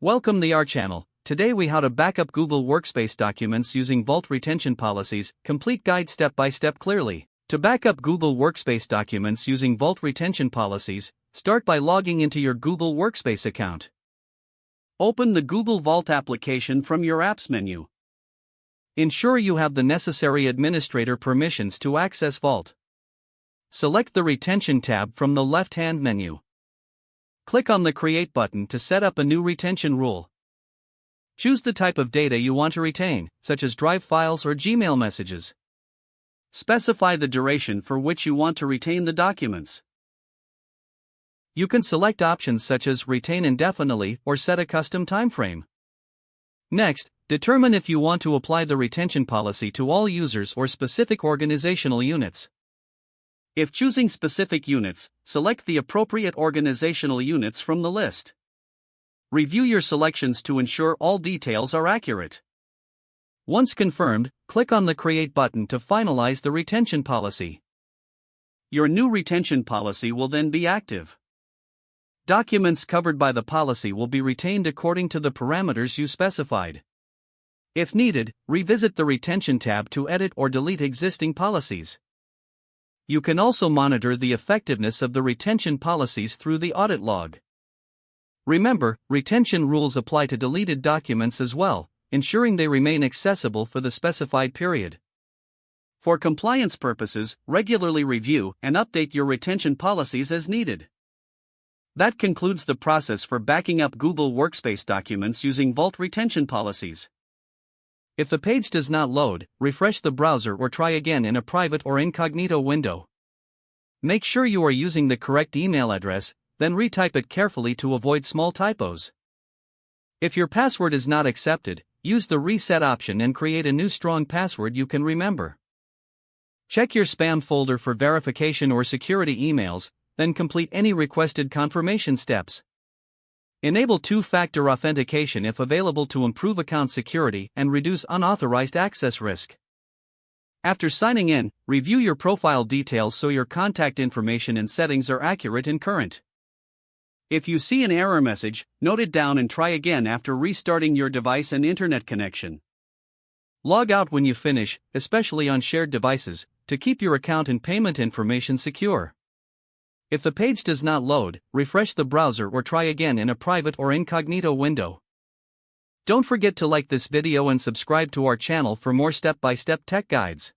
Welcome to our channel. Today we how to backup Google Workspace documents using Vault retention policies, complete guide step by step clearly. To backup Google Workspace documents using Vault retention policies, start by logging into your Google Workspace account. Open the Google Vault application from your Apps menu. Ensure you have the necessary administrator permissions to access Vault. Select the Retention tab from the left-hand menu. Click on the Create button to set up a new retention rule. Choose the type of data you want to retain, such as Drive files or Gmail messages. Specify the duration for which you want to retain the documents. You can select options such as Retain indefinitely or set a custom timeframe. Next, determine if you want to apply the retention policy to all users or specific organizational units. If choosing specific units, select the appropriate organizational units from the list. Review your selections to ensure all details are accurate. Once confirmed, click on the Create button to finalize the retention policy. Your new retention policy will then be active. Documents covered by the policy will be retained according to the parameters you specified. If needed, revisit the Retention tab to edit or delete existing policies. You can also monitor the effectiveness of the retention policies through the audit log. Remember, retention rules apply to deleted documents as well, ensuring they remain accessible for the specified period. For compliance purposes, regularly review and update your retention policies as needed. That concludes the process for backing up Google Workspace documents using Vault retention policies. If the page does not load, refresh the browser or try again in a private or incognito window. Make sure you are using the correct email address, then retype it carefully to avoid small typos. If your password is not accepted, use the reset option and create a new strong password you can remember. Check your spam folder for verification or security emails, then complete any requested confirmation steps. Enable two-factor authentication if available to improve account security and reduce unauthorized access risk. After signing in, review your profile details so your contact information and settings are accurate and current. If you see an error message, note it down and try again after restarting your device and internet connection. Log out when you finish, especially on shared devices, to keep your account and payment information secure. If the page does not load, refresh the browser or try again in a private or incognito window. Don't forget to like this video and subscribe to our channel for more step-by-step tech guides.